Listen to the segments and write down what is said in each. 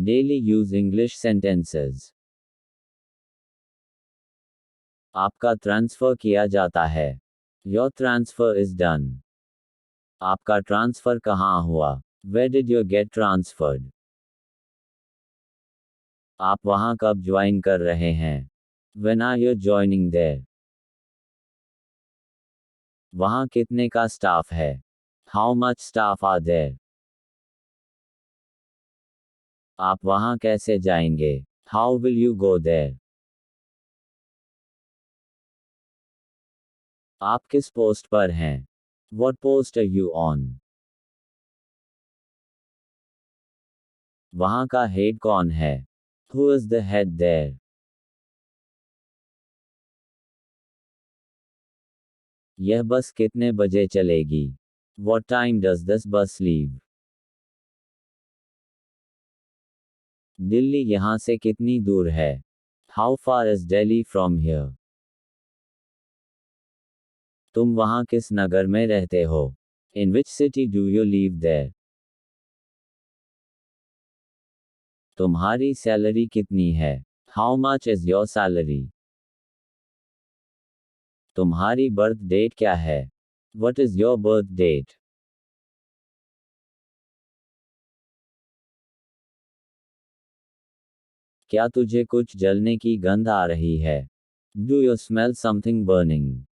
Daily use English sentences. आपका transfer किया जाता है. Your transfer is done. आपका ट्रांसफर कहाँ हुआ? Where did you get transferred? आप वहाँ कब ज्वाइन कर रहे हैं? When are you joining there? वहाँ कितने का स्टाफ है? How much staff are there? आप वहाँ कैसे जाएंगे? How will you go there? आप किस पोस्ट पर हैं? What post are you on? वहाँ का हेड कौन है? Who is the head there? यह बस कितने बजे चलेगी? What time does this bus leave? Delhi यहाँ से कितनी दूर है? How far is Delhi from here? तुम वहाँ किस नगर में रहते हो? In which city do you live there? तुम्हारी सैलरी कितनी है? How much is your salary? तुम्हारी बर्थ डेट क्या है? What is your birth date? क्या तुझे कुछ जलने की गंध आ रही है? Do you smell something burning?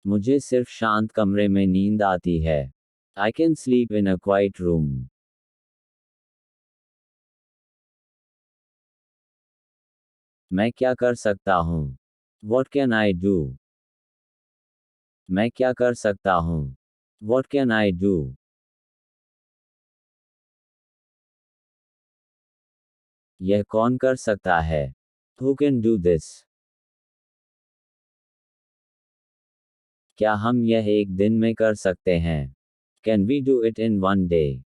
मुझे सिर्फ शांत कमरे में नींद आती है. I can sleep in a quiet room. मैं क्या कर सकता हूँ? What can I do? मैं क्या कर सकता हूँ? What can I do? यह कौन कर सकता है? Who can do this? क्या हम यह एक दिन में कर सकते हैं? Can we do it in one day?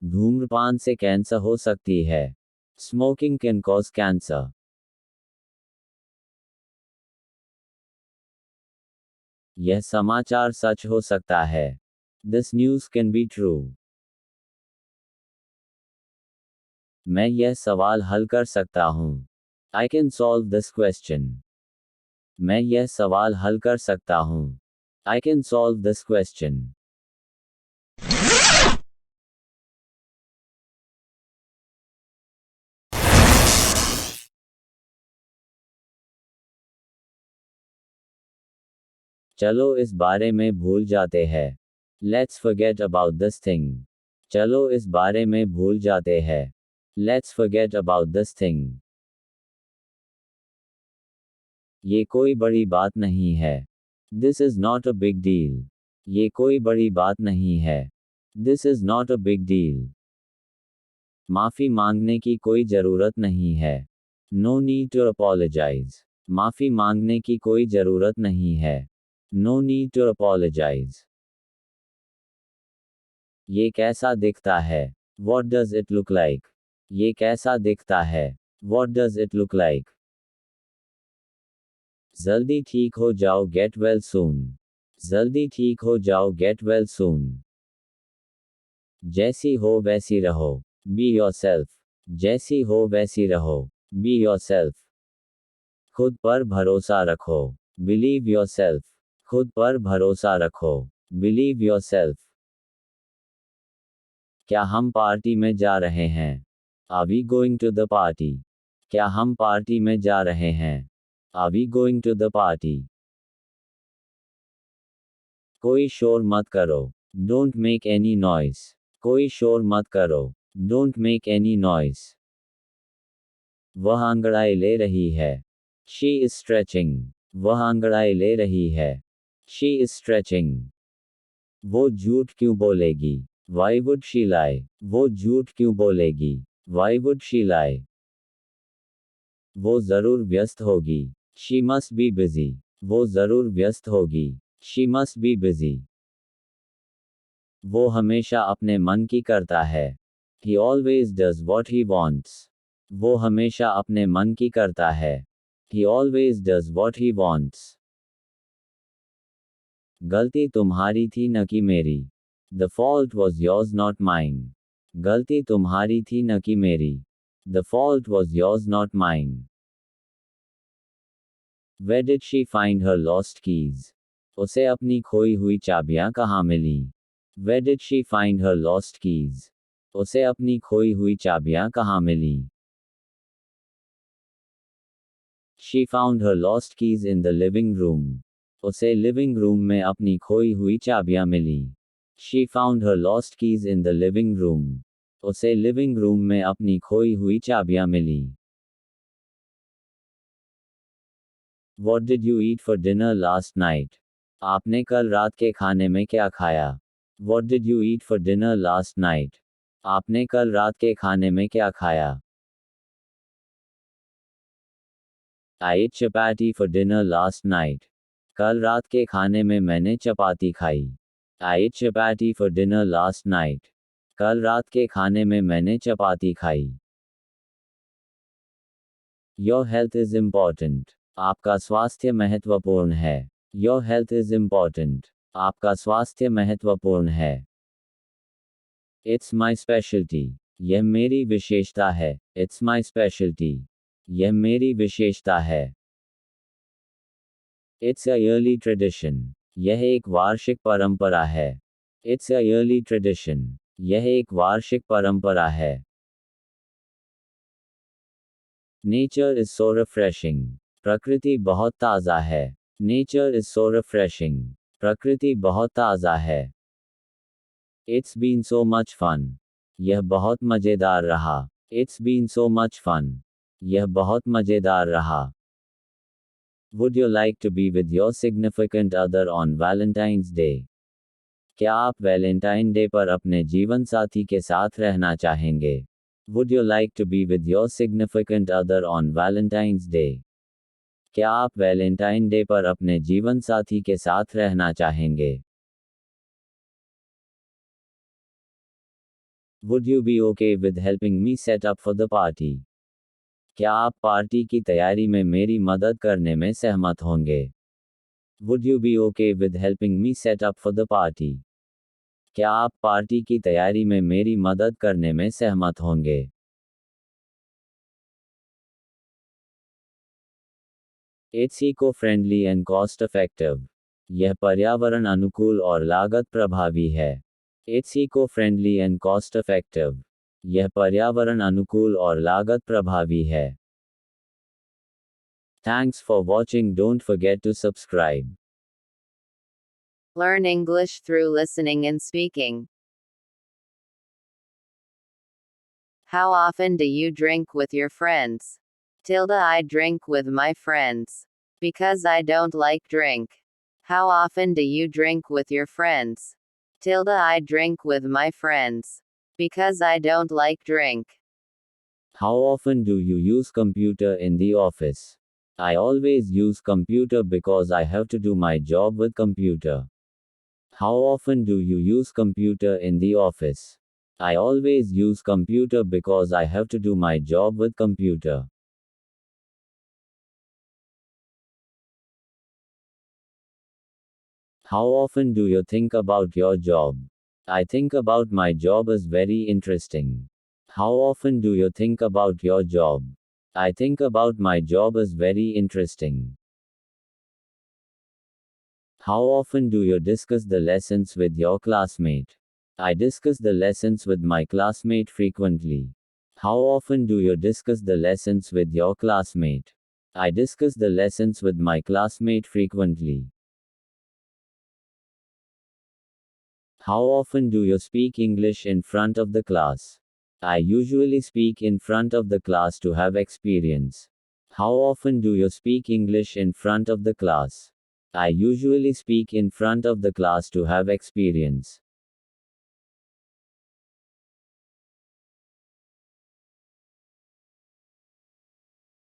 धूम्रपान से कैंसर हो सकती है. Smoking can cause cancer. यह समाचार सच हो सकता है. This news can be true. मैं यह सवाल हल कर सकता हूँ. I can solve this question. मैं यह सवाल हल कर सकता हूँ. I can solve this question. चलो इस बारे में भूल जाते हैं. Let's forget about this thing. चलो इस बारे में भूल जाते हैं. Let's forget about this thing. ये कोई बड़ी बात नहीं है. This is not a big deal. ये कोई बड़ी बात नहीं है. This is not a big deal. माफी मांगने की कोई जरूरत नहीं है. No need to apologize. माफी मांगने की कोई जरूरत नहीं है. No need to apologize. ये कैसा दिखता है? What does it look like? ये कैसा दिखता है? What does it look like? जल्दी ठीक हो जाओ, get well soon. जल्दी ठीक हो जाओ, get well soon. जैसी हो वैसी रहो. Be yourself. जैसी हो वैसी रहो. Be yourself. खुद पर भरोसा रखो. Believe yourself. खुद पर भरोसा रखो. Believe yourself. क्या हम पार्टी में जा रहे हैं? Are we going to the party? क्या हम पार्टी में जा रहे हैं? Are we going to the party? कोई शोर मत करो. Don't make any noise. कोई शोर मत करो. Don't make any noise. वह अंगड़ाई ले रही है. She is stretching. वह अंगड़ाई ले रही है. She is stretching. वो झूठ क्यों बोलेगी? Why would she lie? वो झूठ क्यों बोलेगी? Why would she lie? वो जरूर व्यस्त होगी. She must be busy. वो जरूर व्यस्त होगी. She must be busy. वो हमेशा अपने मन की करता है. He always does what he wants. वो हमेशा अपने मन की करता है. He always does what he wants. गलती तुम्हारी थी न कि मेरी. The fault was yours, not mine. गलती तुम्हारी थी न कि मेरी. The fault was yours, not mine. Where did she find her lost keys? उसे अपनी खोई हुई चाबियां कहाँ मिली? Where did she find her lost keys? उसे अपनी खोई हुई चाबियां कहाँ मिली? She found her lost keys in the living room. उसे लिविंग रूम में अपनी खोई हुई चाबियां मिली. She found her lost keys in the living room. उसे लिविंग रूम में अपनी खोई हुई चाबियां मिली. What did you eat for dinner last night? आपने कल रात के खाने में क्या खाया? What did you eat for dinner last night? आपने कल रात के खाने में क्या खाया? I ate chapati for dinner last night. कल रात के खाने में मैंने चपाती खाई. I ate chapati for dinner last night. कल रात के खाने में मैंने चपाती खाई. Your health is important. आपका स्वास्थ्य महत्वपूर्ण है. Your health is important. आपका स्वास्थ्य महत्वपूर्ण है. It's my specialty. यह मेरी विशेषता है. It's my specialty. यह मेरी विशेषता है. It's a yearly tradition. यह एक वार्षिक परंपरा है. It's a yearly tradition. यह एक वार्षिक परंपरा है. Nature is so refreshing. प्रकृति बहुत ताज़ा है. Nature is so refreshing. प्रकृति बहुत ताज़ा है. It's been so much fun. यह बहुत मज़ेदार रहा. It's been so much fun. यह बहुत मज़ेदार रहा. Would you like to be with your significant other on Valentine's Day? क्या आप वैलेंटाइन डे पर अपने जीवन साथी के साथ रहना चाहेंगे? Would you like to be with your significant other on Valentine's Day? क्या आप वैलेंटाइन डे पर अपने जीवन साथी के साथ रहना चाहेंगे? Would you be okay with helping me set up for the party? क्या आप पार्टी की तैयारी में मेरी मदद करने में सहमत होंगे? Would you be okay with helping me set up for the party? क्या आप पार्टी की तैयारी में मेरी मदद करने में सहमत होंगे? It's eco-friendly and cost-effective. यह पर्यावरण अनुकूल और लागत प्रभावी है. It's eco-friendly and cost-effective. यह पर्यावरण अनुकूल और लागत प्रभावी है. Thanks for watching. Don't forget to subscribe. Learn English through listening and speaking. How often do you drink with your friends? Tilda, I drink with my friends. Because I don't like drink. How often do you drink with your friends? Tilda, I drink with my friends. Because I don't like drink. How often do you use computer in the office? I always use computer because I have to do my job with computer. How often do you use computer in the office? I always use computer because I have to do my job with computer. How often do you think about your job? I think about my job is very interesting. How often do you think about your job? I think about my job is very interesting. How often do you discuss the lessons with your classmate? I discuss the lessons with my classmate frequently. How often do you discuss the lessons with your classmate? I discuss the lessons with my classmate frequently. How often do you speak English in front of the class? I usually speak in front of the class to have experience. How often do you speak English in front of the class? I usually speak in front of the class to have experience.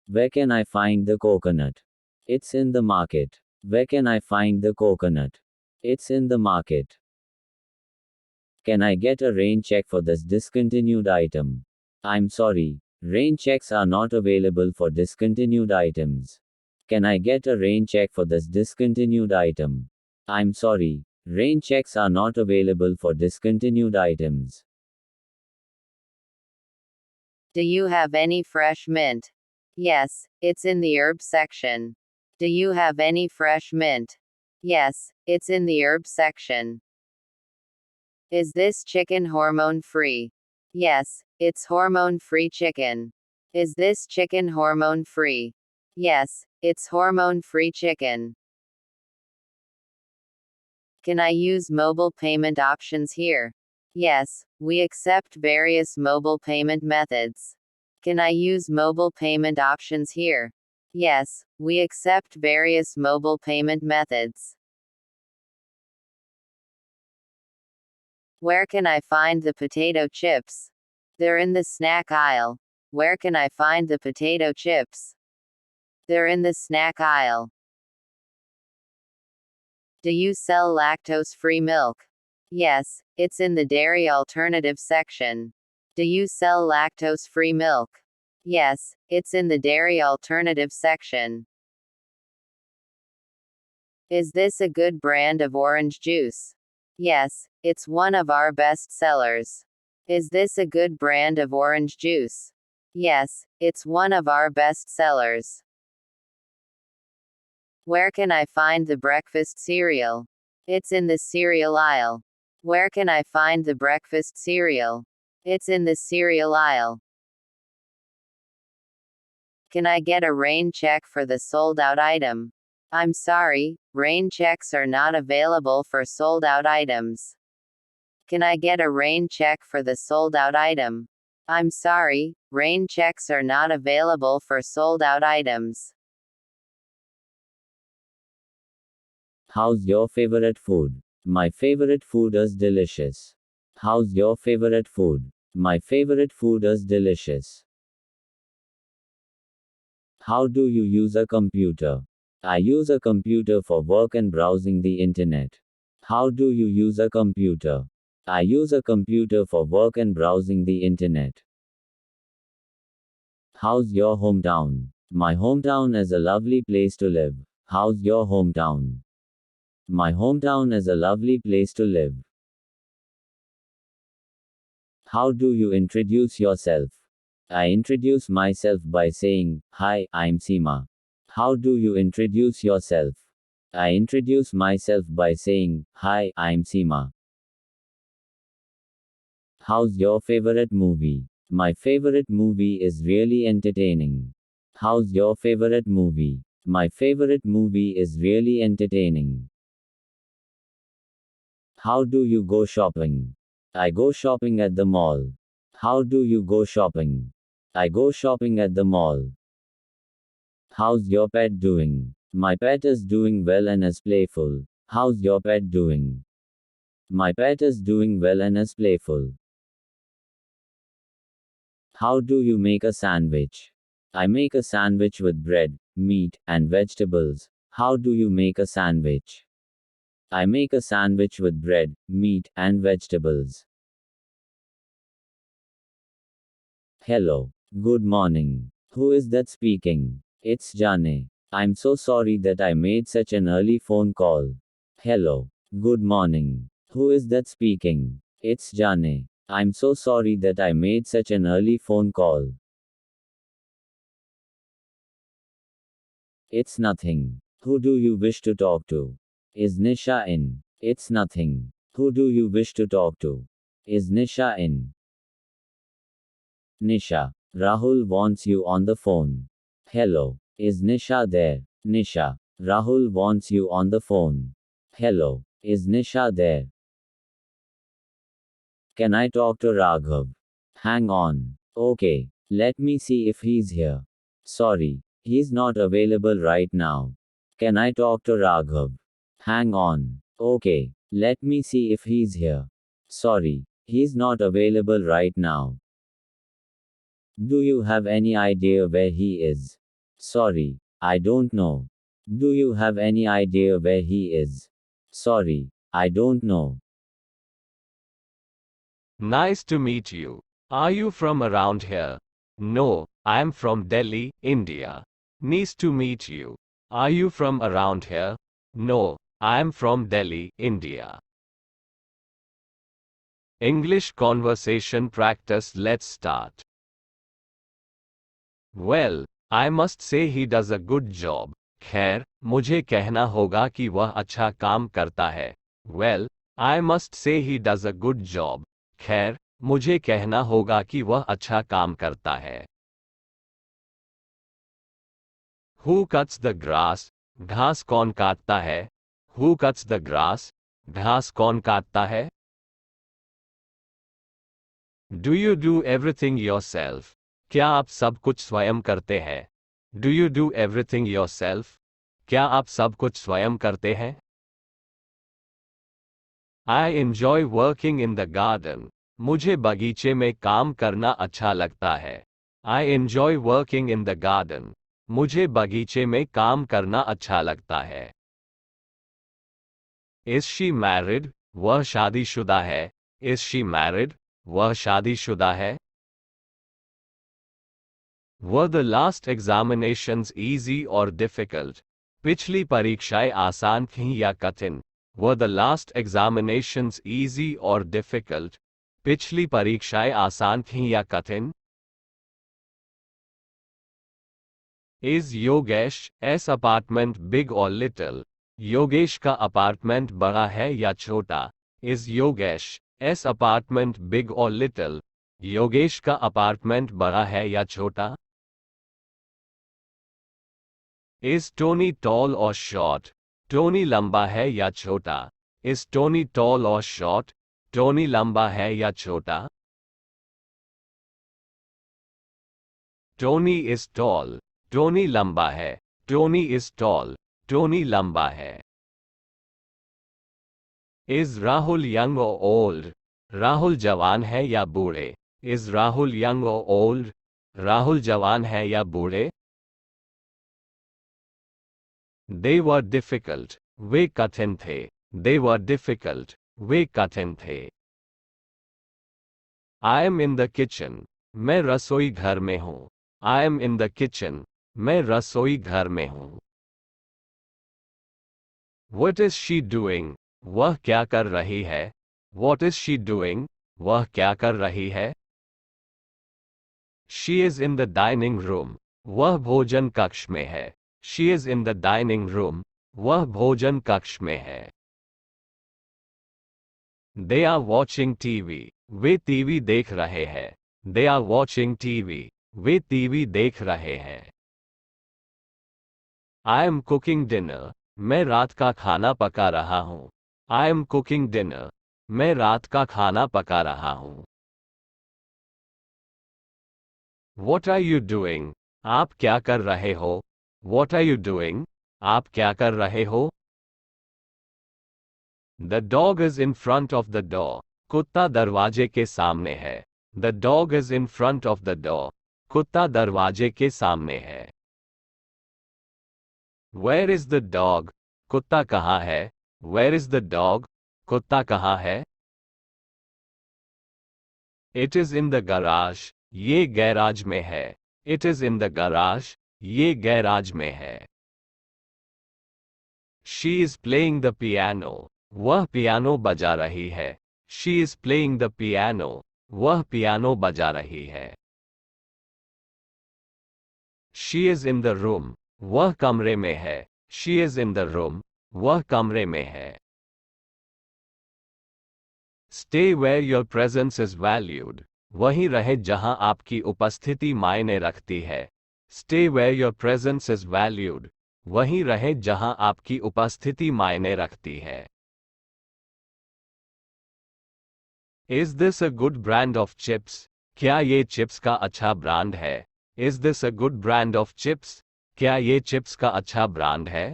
Where can I find the coconut? It's in the market. Where can I find the coconut? It's in the market. Can I get a rain check for this discontinued item? I'm sorry, rain checks are not available for discontinued items. Can I get a rain check for this discontinued item? I'm sorry, rain checks are not available for discontinued items. Do you have any fresh mint? Yes, it's in the herb section. Do you have any fresh mint? Yes, it's in the herb section. Is this chicken hormone free? Yes, it's hormone free chicken. Is this chicken hormone free? Yes, it's hormone free chicken. Can I use mobile payment options here? Yes, we accept various mobile payment methods. Can I use mobile payment options here? Yes, we accept various mobile payment methods. Where can I find the potato chips? They're in the snack aisle. Where can I find the potato chips? They're in the snack aisle. Do you sell lactose-free milk? Yes, it's in the dairy alternative section. Do you sell lactose-free milk? Yes, it's in the dairy alternative section. Is this a good brand of orange juice? Yes, it's one of our best sellers. Is this a good brand of orange juice? Yes, it's one of our best sellers. Where can I find the breakfast cereal? It's in the cereal aisle. Where can I find the breakfast cereal? It's in the cereal aisle. Can I get a rain check for the sold out item? I'm sorry, rain checks are not available for sold out items. Can I get a rain check for the sold out item? I'm sorry, rain checks are not available for sold out items. How's your favorite food? My favorite food is delicious. How's your favorite food? My favorite food is delicious. How do you use a computer? I use a computer for work and browsing the internet. How do you use a computer? I use a computer for work and browsing the internet. How's your hometown? My hometown is a lovely place to live. How's your hometown? My hometown is a lovely place to live. How do you introduce yourself? I introduce myself by saying, "Hi, I'm Seema." How do you introduce yourself? I introduce myself by saying, "Hi, I'm Seema." How's your favorite movie? My favorite movie is really entertaining. How's your favorite movie? My favorite movie is really entertaining. How do you go shopping? I go shopping at the mall. How do you go shopping? I go shopping at the mall. How's your pet doing? My pet is doing well and is playful. How's your pet doing? My pet is doing well and is playful. How do you make a sandwich? I make a sandwich with bread, meat, and vegetables. How do you make a sandwich? I make a sandwich with bread, meat, and vegetables. Hello. Good morning. Who is that speaking? It's Jane. I'm so sorry that I made such an early phone call. Hello. Good morning. Who is that speaking? It's Jane. I'm so sorry that I made such an early phone call. It's nothing. Who do you wish to talk to? Is Nisha in? It's nothing. Who do you wish to talk to? Is Nisha in? Nisha. Rahul wants you on the phone. Hello. Is Nisha there? Nisha. Rahul wants you on the phone. Hello. Is Nisha there? Can I talk to Raghav? Hang on. Okay. Let me see if he's here. Sorry. He's not available right now. Can I talk to Raghav? Hang on. Okay. Let me see if he's here. Sorry. He's not available right now. Do you have any idea where he is? Sorry. I don't know. Do you have any idea where he is? Sorry. I don't know. Nice to meet you. Are you from around here? No, I am from Delhi, India. Nice to meet you. Are you from around here? No, I am from Delhi, India. English conversation practice. Let's start. Well, I must say he does a good job. खैर, मुझे कहना होगा कि वह अच्छा काम करता है. Well, I must say he does a good job. खैर, मुझे कहना होगा कि वह अच्छा काम करता है. Who cuts the grass? घास कौन काटता है? Who cuts the grass? घास कौन काटता है? Do you do everything yourself? क्या आप सब कुछ स्वयं करते हैं? Do you do everything yourself? क्या आप सब कुछ स्वयं करते हैं? I enjoy working in the garden. मुझे बगीचे में काम करना अच्छा लगता है. I enjoy working in the garden. मुझे बगीचे में काम करना अच्छा लगता है. Is she married? वह शादीशुदा है. Is she married? वह शादीशुदा है. Were the last examinations easy or difficult? पिछली परीक्षाएं आसान थीं या कठिन? Were the last examinations easy or difficult? पिछली परीक्षाएं आसान थीं या कठिन? Is Yogesh's apartment big or little? Yogesh का अपार्टमेंट बड़ा है या छोटा? Is Yogesh's apartment big or little? Yogesh का अपार्टमेंट बड़ा है या छोटा? Is Tony tall or short? Tony लंबा है या छोटा? Is Tony tall or short? Tony लंबा है या छोटा? Tony is tall. टोनी लंबा है. Tony is tall. टोनी लंबा है. Is Rahul young or old? Rahul जवान है या बूढ़े? Is Rahul young or old? Rahul जवान है या बूढ़े? They were difficult. वे कठिन थे. They were difficult. वे कठिन थे. I am in the kitchen. मैं रसोई घर में हूँ. I am in the kitchen. मैं रसोई घर में हूँ. What is she doing? वह क्या कर रही है? What is she doing? वह क्या कर रही है? She is in the dining room. वह भोजन कक्ष में है. She is in the dining room. वह भोजन कक्ष में है. They are watching TV. Way TV देख रहे हैं. They are watching TV. Way TV देख रहे हैं. I am cooking dinner. मैं रात का खाना पका रहा हूँ. I am cooking dinner. मैं रात का खाना पका रहा हूँ. What are you doing? आप क्या कर रहे हो? What are you doing? आप क्या कर रहे हो? The dog is in front of the door. कुत्ता दरवाजे के सामने है. The dog is in front of the door. कुत्ता दरवाजे के सामने है. Where is the dog? कुत्ता कहाँ है? Where is the dog? कुत्ता कहाँ है? It is in the garage. ये गैराज में है. It is in the garage. ये गैराज में है. She is playing the piano. वह पियानो बजा रही है. She is playing the piano. वह पियानो बजा रही है. She is in the room. वह कमरे में है. She is in the room. वह कमरे में है. Stay where your presence is valued. वहीं रहे जहां आपकी उपस्थिति मायने रखती है. Stay where your presence is valued. वहीं रहे जहां आपकी उपस्थिति मायने रखती है. Is this a good brand of chips? क्या ये चिप्स का अच्छा ब्रांड है? Is this a good brand of chips? क्या ये चिप्स का अच्छा ब्रांड है?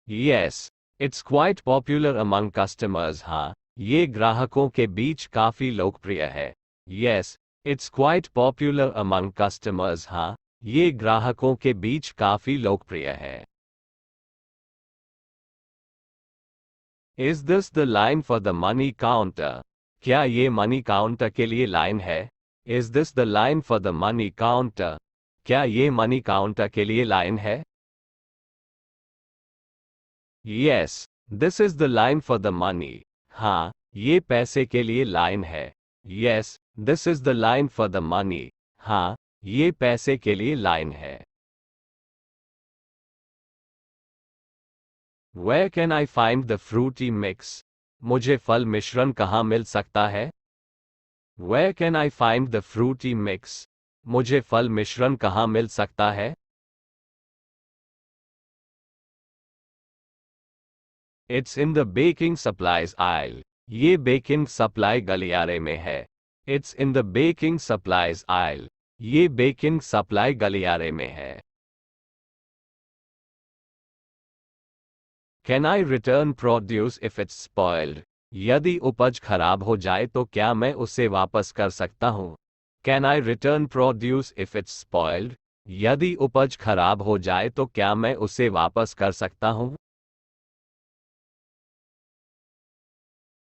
Yes, it's quite popular among customers. हाँ, ये ग्राहकों के बीच काफी लोकप्रिय है. Yes, it's quite popular among customers. हाँ, ये ग्राहकों के बीच काफी लोकप्रिय है. Is this the line for the money counter? क्या ये मनी काउंटर के लिए लाइन है? Is this the line for the money counter? क्या ये मनी काउंटर के लिए लाइन है? Yes, this is the line for the money. हाँ, ये पैसे के लिए लाइन है. Yes, this is the line for the money. हाँ, ये पैसे के लिए लाइन है. Where can I find the fruity mix? मुझे फल मिश्रण कहाँ मिल सकता है? Where can I find the fruity mix? मुझे फल मिश्रण कहाँ मिल सकता है? It's in the baking supplies aisle. ये बेकिंग सप्लाई गलियारे में है. It's in the baking supplies aisle. ये बेकिंग सप्लाई गलियारे में है. Can I return produce if it's spoiled? यदि उपज खराब हो जाए तो क्या मैं उसे वापस कर सकता हूँ? Can I return produce if it's spoiled? यदि उपज खराब हो जाए तो क्या मैं उसे वापस कर सकता हूँ?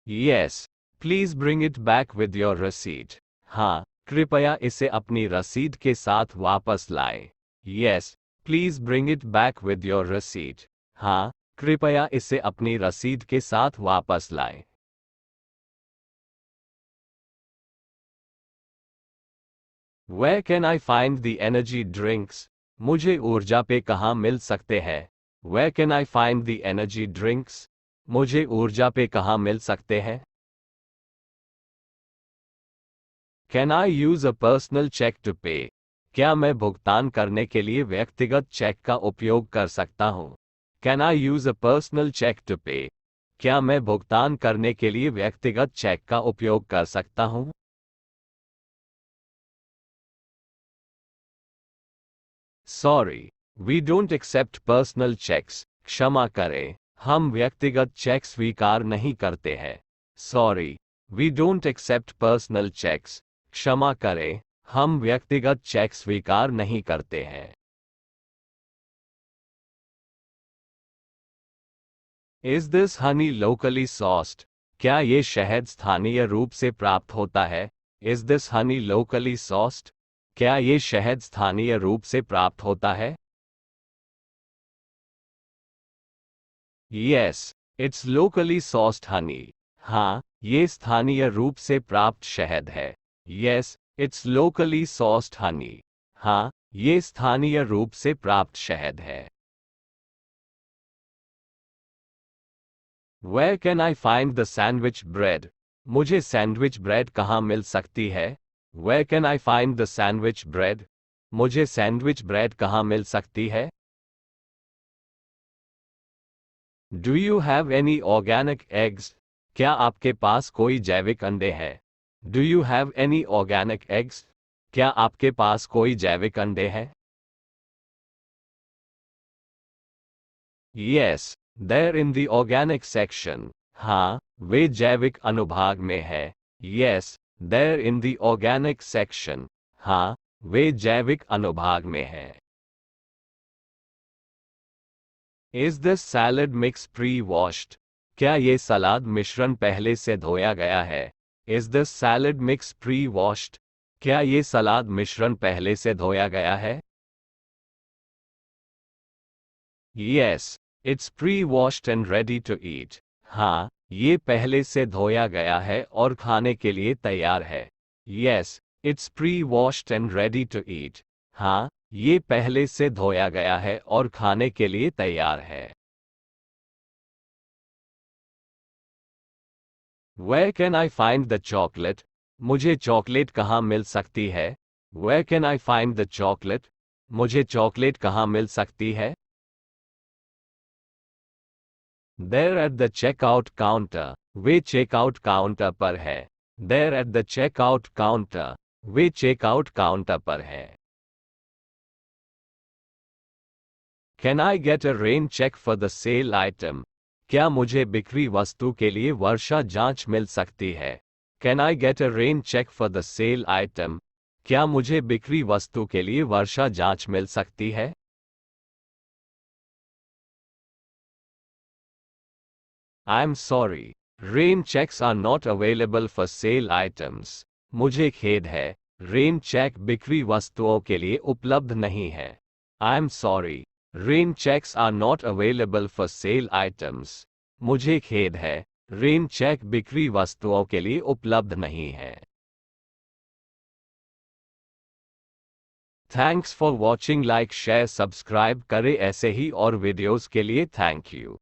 Yes, please bring it back with your receipt. हाँ, कृपया इसे अपनी रसीद के साथ वापस लाएं. Yes, please bring it back with your receipt. हाँ, कृपया इसे अपनी रसीद के साथ वापस लाएं. Where can I find the energy drinks? मुझे ऊर्जा पे कहाँ मिल सकते हैं? Where can I find the energy drinks? मुझे ऊर्जा पे कहाँ मिल सकते हैं? Can I use a personal check to pay? क्या मैं भुगतान करने के लिए व्यक्तिगत चेक का उपयोग कर सकता हूँ? Can I use a personal check to pay? क्या मैं भुगतान करने के लिए व्यक्तिगत चेक का उपयोग कर सकता हूँ? Sorry, we don't accept personal checks. क्षमा करें, हम व्यक्तिगत चेक स्वीकार नहीं करते हैं. Sorry, we don't accept personal checks. क्षमा करें, हम व्यक्तिगत चेक स्वीकार नहीं करते हैं. Is this honey locally sourced? क्या ये शहद स्थानीय रूप से प्राप्त होता है? Is this honey locally sourced? क्या ये शहद स्थानीय रूप से प्राप्त होता है? Yes, it's locally sourced honey. हाँ, ये स्थानीय रूप से प्राप्त शहद है. Yes, it's locally sourced honey. हाँ, ये स्थानीय रूप से प्राप्त शहद है. Where can I find the sandwich bread? मुझे सैंडविच ब्रेड कहाँ मिल सकती है? Where can I find the sandwich bread? मुझे सैंडविच ब्रेड कहाँ मिल सकती है? Do you have any organic eggs? क्या आपके पास कोई जैविक अंडे हैं? Do you have any organic eggs? क्या आपके पास कोई जैविक अंडे हैं? Yes, they're in the organic section. हाँ, वे जैविक अनुभाग में हैं. Yes, they're in the organic section. हाँ, वे जैविक अनुभाग में हैं. Is this salad mix pre-washed? क्या ये सलाद मिश्रण पहले से धोया गया है? Is this salad mix pre-washed? क्या ये सलाद मिश्रण पहले से धोया गया है? Yes, it's pre-washed and ready to eat. हाँ, ये पहले से धोया गया है और खाने के लिए तैयार है. Yes, it's pre-washed and ready to eat. हाँ, ये पहले से धोया गया है और खाने के लिए तैयार है. Where can I find the chocolate? मुझे चॉकलेट कहाँ मिल सकती है? Where can I find the chocolate? मुझे चॉकलेट कहाँ मिल सकती है? They're at the checkout counter. वे चेकआउट काउंटर पर है. They're at the checkout counter. वे चेकआउट काउंटर पर है. Can I get a rain check for the sale item? क्या मुझे बिक्री वस्तु के लिए वर्षा जांच मिल सकती है? Can I get a rain check for the sale item? क्या मुझे बिक्री वस्तु के लिए वर्षा जांच मिल सकती है? I'm sorry. Rain checks are not available for sale items. मुझे खेद है. रेन चेक बिक्री वस्तुओं के लिए उपलब्ध नहीं है. I'm sorry. Rain checks are not available for sale items. मुझे खेद है, रेन चेक बिक्री वस्तुओं के लिए उपलब्ध नहीं है. Thanks for watching. Like, share, subscribe करें ऐसे ही और वीडियोस के लिए. Thank you.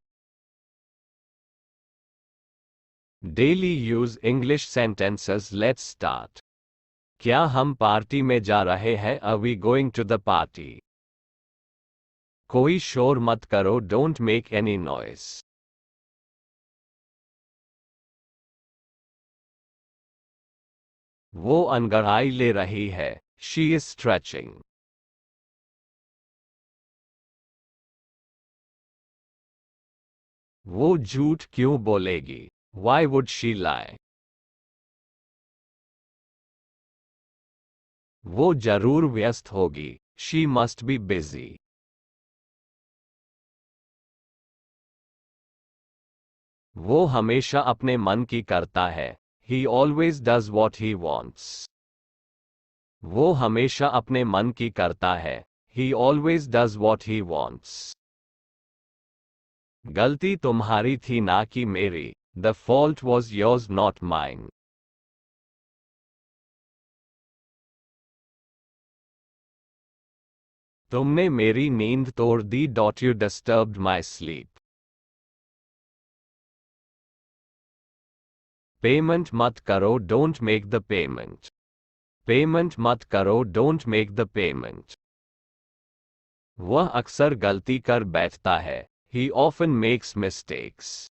Daily use English sentences. Let's start. क्या हम पार्टी में जा रहे हैं? Are we going to the party? कोई शोर मत करो. Don't make any noise. वो अंगड़ाई ले रही है. She is stretching. वो झूठ क्यों बोलेगी? Why would she lie? वो जरूर व्यस्त होगी. She must be busy. वो हमेशा अपने मन की करता है. He always does what he wants. वो हमेशा अपने मन की करता है. He always does what he wants. गलती तुम्हारी थी ना कि मेरी. The fault was yours, not mine. तुमने मेरी नींद तोड़ दी. You disturbed my sleep. Payment मत करो. Don't make the payment. Payment मत करो. Don't make the payment. वह अक्सर गलती कर बैठता है. He often makes mistakes.